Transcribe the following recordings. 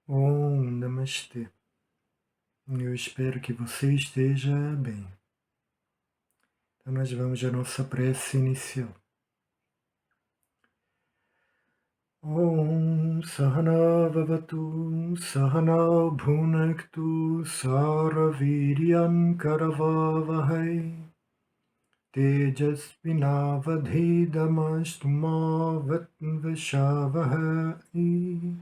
Om Namastê. Eu espero que você esteja bem. Então nós vamos à nossa prece inicial. Om Sahana Vavatu Sahana Bhunaktu Saraviryam Karavavahai Tejasvinavadhidamastu Vattvashavahai.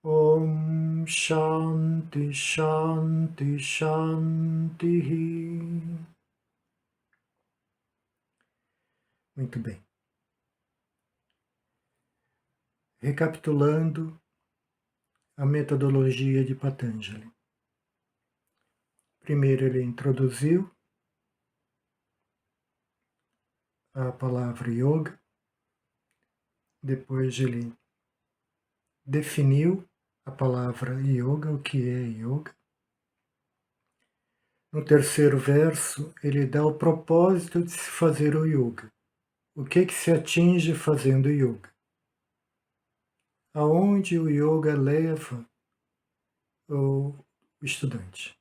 Om Shanti Shanti Shanti. Muito bem. Recapitulando a metodologia de Patanjali. Primeiro ele introduziu a palavra yoga, depois ele definiu a palavra yoga, o que é yoga. No terceiro verso, ele dá o propósito de se fazer o yoga. O que se atinge fazendo yoga? Aonde o yoga leva o estudante.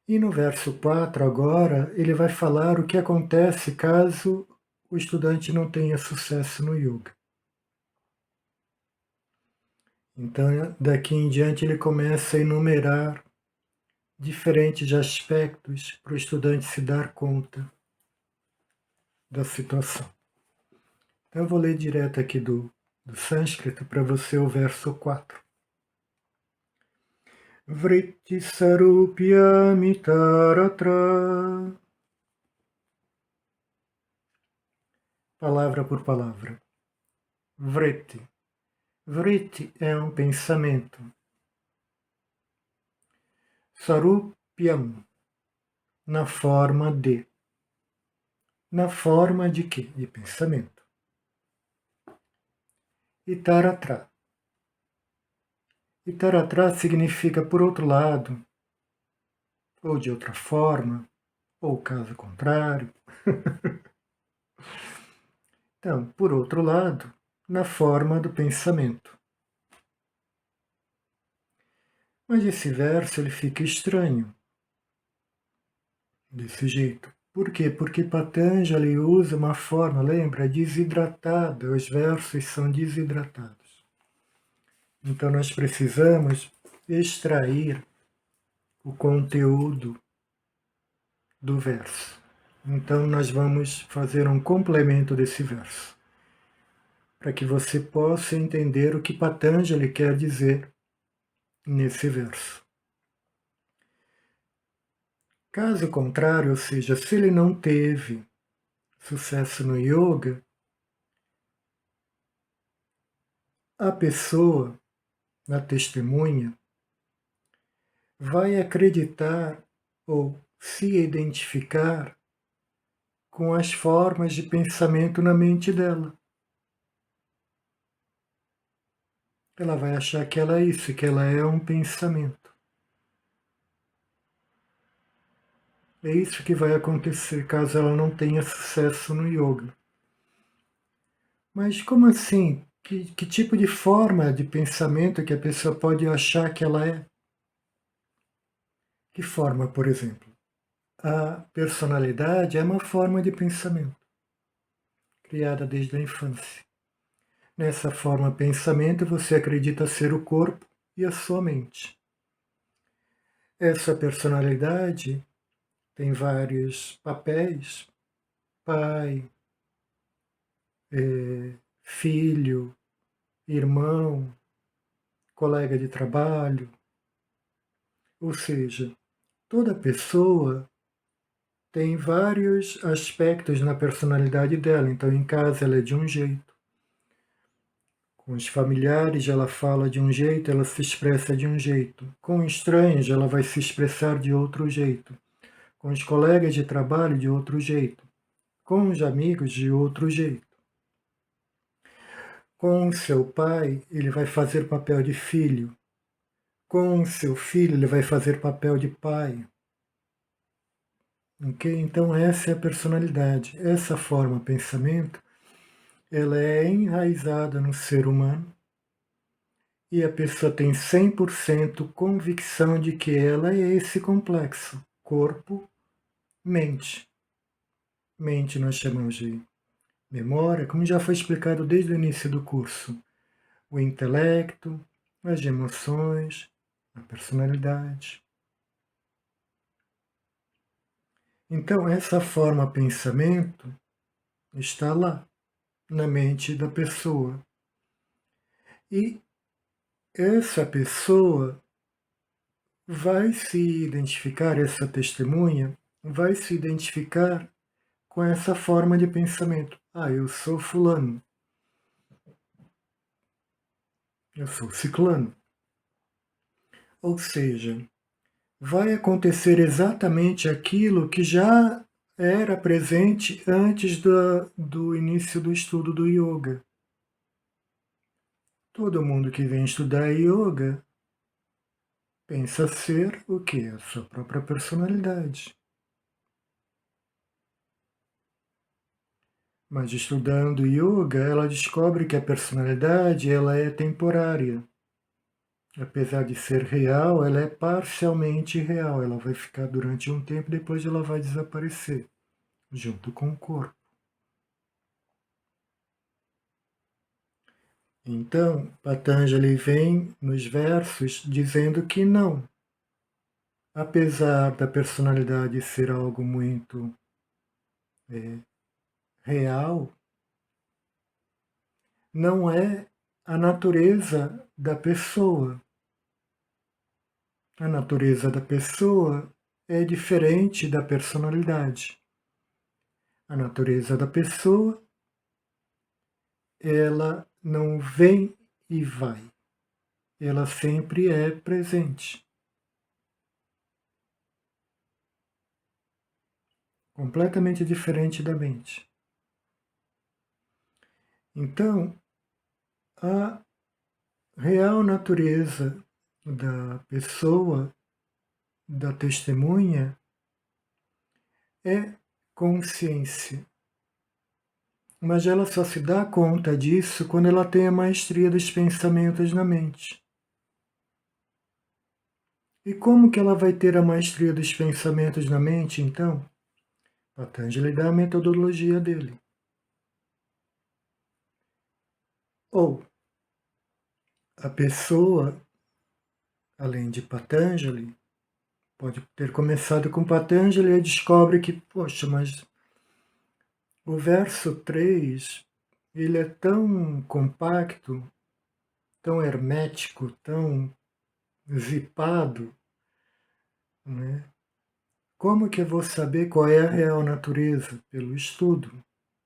E no verso 4 agora, ele vai falar o que acontece caso o estudante não tenha sucesso no yoga. Então, daqui em diante, ele começa a enumerar diferentes aspectos para o estudante se dar conta da situação. Então, eu vou ler direto aqui do sânscrito para você o verso 4. Vritti sarupya mitaratra. Palavra por palavra. Vritti. Vritti é um pensamento. Sarupyam, na forma de. Na forma de quê? De pensamento. Itaratra. Itaratra significa por outro lado, ou de outra forma, ou caso contrário. Então, por outro lado, na forma do pensamento. Mas esse verso ele fica estranho, desse jeito. Por quê? Porque Patanjali usa uma forma, lembra, desidratada, os versos são desidratados. Então nós precisamos extrair o conteúdo do verso. Então nós vamos fazer um complemento desse verso, para que você possa entender o que Patanjali quer dizer nesse verso. Caso contrário, ou seja, se ele não teve sucesso no yoga, a pessoa, a testemunha, vai acreditar ou se identificar com as formas de pensamento na mente dela. Ela vai achar que ela é isso, que ela é um pensamento. É isso que vai acontecer caso ela não tenha sucesso no yoga. Mas como assim? Que tipo de forma de pensamento que a pessoa pode achar que ela é? Que forma, por exemplo? A personalidade é uma forma de pensamento, criada desde a infância. Nessa forma de pensamento, você acredita ser o corpo e a sua mente. Essa personalidade tem vários papéis: pai, filho, irmão, colega de trabalho. Ou seja, toda pessoa tem vários aspectos na personalidade dela. Então, em casa ela é de um jeito. Com os familiares ela fala de um jeito, ela se expressa de um jeito. Com estranhos ela vai se expressar de outro jeito. Com os colegas de trabalho de outro jeito. Com os amigos de outro jeito. Com o seu pai ele vai fazer papel de filho. Com o seu filho ele vai fazer papel de pai. Okay? Então essa é a personalidade. Essa forma de pensamento ela é enraizada no ser humano e a pessoa tem 100% convicção de que ela é esse complexo, corpo, mente. Mente nós chamamos de memória, como já foi explicado desde o início do curso. O intelecto, as emoções, a personalidade. Então, essa forma pensamento está lá, na mente da pessoa. E essa pessoa vai se identificar, essa testemunha vai se identificar com essa forma de pensamento. Ah, eu sou fulano, eu sou ciclano. Ou seja, vai acontecer exatamente aquilo que já era presente antes do início do estudo do yoga. Todo mundo que vem estudar yoga pensa ser o quê? A sua própria personalidade. Mas estudando yoga, ela descobre que a personalidade ela é temporária. Apesar de ser real, ela é parcialmente real. Ela vai ficar durante um tempo, depois ela vai desaparecer, junto com o corpo. Então, Patanjali vem nos versos dizendo que não. Apesar da personalidade ser algo muito real, não é a natureza da pessoa. A natureza da pessoa é diferente da personalidade. A natureza da pessoa, ela não vem e vai. Ela sempre é presente. Completamente diferente da mente. Então, a real natureza da pessoa, da testemunha, é consciência. Mas ela só se dá conta disso quando ela tem a maestria dos pensamentos na mente. E como que ela vai ter a maestria dos pensamentos na mente, então? Patanjali dá a metodologia dele. Ou a pessoa, além de Patanjali, pode ter começado com Patanjali e descobre que, poxa, mas o verso 3, ele é tão compacto, tão hermético, tão zipado, né? Como que eu vou saber qual é a real natureza? Pelo estudo,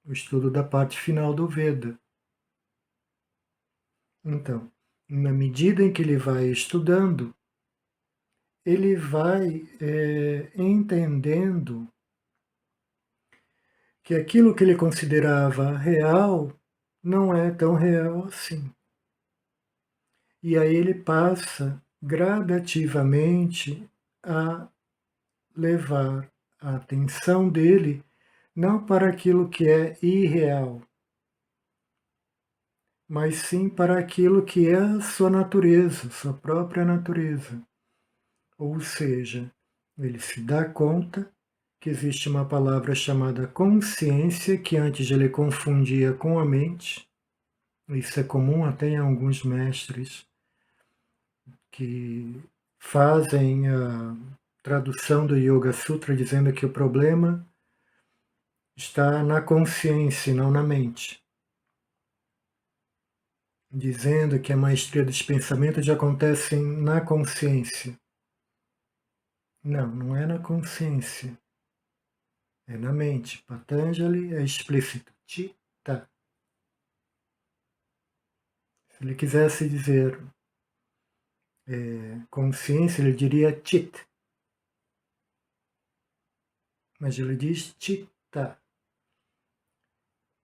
o estudo da parte final do Veda. Então, na medida em que ele vai estudando, ele vai entendendo que aquilo que ele considerava real não é tão real assim. E aí ele passa gradativamente a levar a atenção dele não para aquilo que é irreal, mas sim para aquilo que é a sua natureza, sua própria natureza. Ou seja, ele se dá conta que existe uma palavra chamada consciência, que antes ele confundia com a mente. Isso é comum até em alguns mestres que fazem a tradução do Yoga Sutra dizendo que o problema está na consciência e não na mente. Dizendo que a maestria dos pensamentos já acontece na consciência. Não, não é na consciência. É na mente. Patanjali é explícito. Chitta. Se ele quisesse dizer consciência, ele diria chit. Mas ele diz chitta.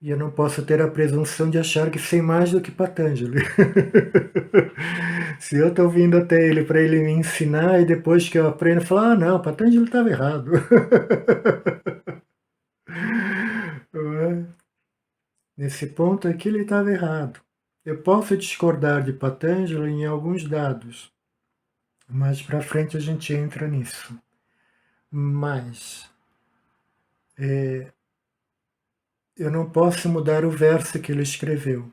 E eu não posso ter a presunção de achar que sei mais do que Patanjali. Se eu estou vindo até ele para ele me ensinar e depois que eu aprendo, falar, não, Patanjali estava errado. Nesse ponto aqui ele estava errado. Eu posso discordar de Patanjali em alguns dados, mais para frente a gente entra nisso. Mas eu não posso mudar o verso que ele escreveu.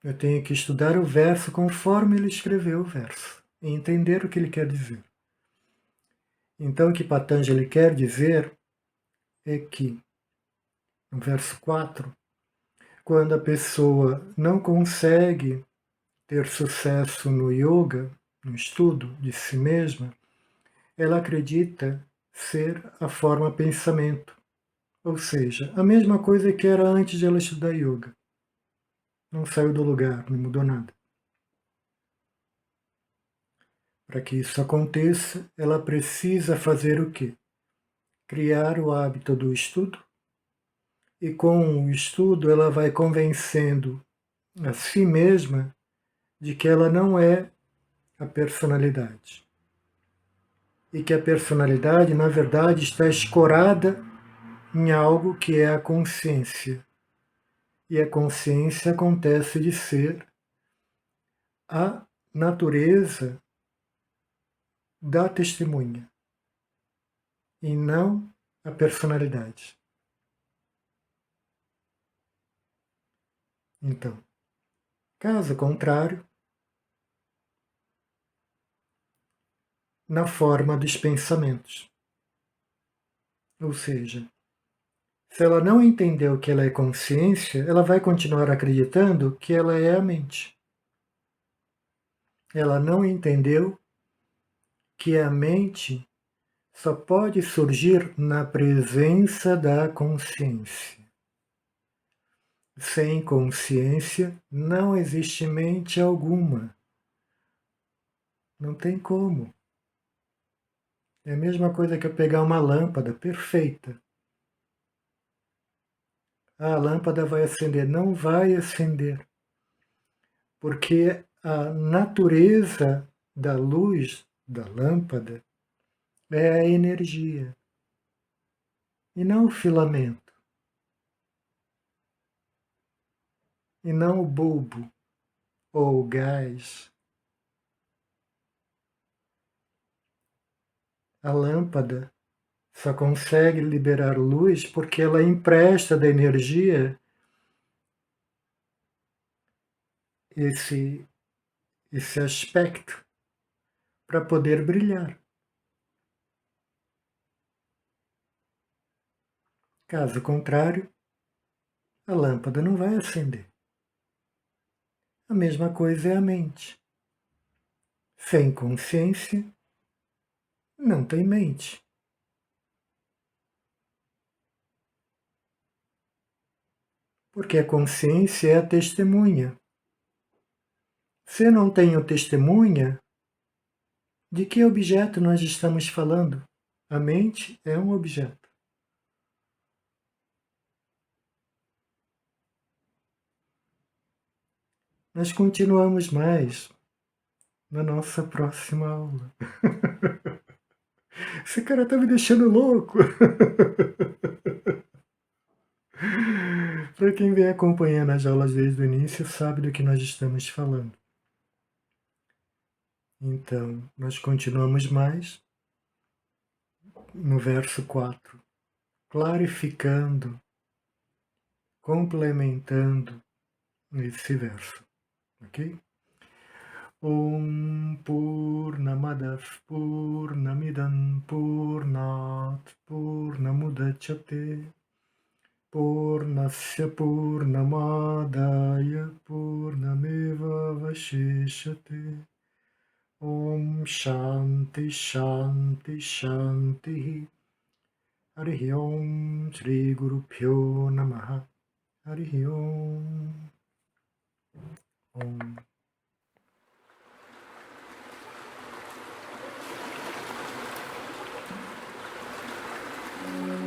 Eu tenho que estudar o verso conforme ele escreveu o verso e entender o que ele quer dizer. Então, o que Patanjali quer dizer é que, no verso 4, quando a pessoa não consegue ter sucesso no yoga, no estudo de si mesma, ela acredita ser a forma pensamento, ou seja, a mesma coisa que era antes de ela estudar yoga. Não saiu do lugar, não mudou nada. Para que isso aconteça, ela precisa fazer o quê? Criar o hábito do estudo, e com o estudo ela vai convencendo a si mesma de que ela não é a personalidade. E que a personalidade, na verdade, está escorada em algo que é a consciência. E a consciência acontece de ser a natureza da testemunha e não a personalidade. Então, caso contrário, na forma dos pensamentos. Ou seja, se ela não entendeu que ela é consciência, ela vai continuar acreditando que ela é a mente. Ela não entendeu que a mente só pode surgir na presença da consciência. Sem consciência não existe mente alguma. Não tem como. É a mesma coisa que eu pegar uma lâmpada perfeita. A lâmpada vai acender. Não vai acender. Porque a natureza da luz da lâmpada é a energia e não o filamento, e não o bulbo ou o gás. A lâmpada só consegue liberar luz porque ela empresta da energia esse aspecto para poder brilhar. Caso contrário, a lâmpada não vai acender. A mesma coisa é a mente. Sem consciência, não tem mente. Porque a consciência é a testemunha. Se não tenho testemunha, de que objeto nós estamos falando? A mente é um objeto. Nós continuamos mais na nossa próxima aula. Esse cara tá me deixando louco. Para quem vem acompanhando as aulas desde o início, sabe do que nós estamos falando. Então, nós continuamos mais no verso 4, clarificando, complementando esse verso, ok? Om Purnamadav Purnamidam Purnat Purnamudachyate Purnasya Purnamadaya Purnameva Vashishate Om Shanti Shanti Shanti Harihi Om Shri Guru Pyo Namaha Harihi Om Om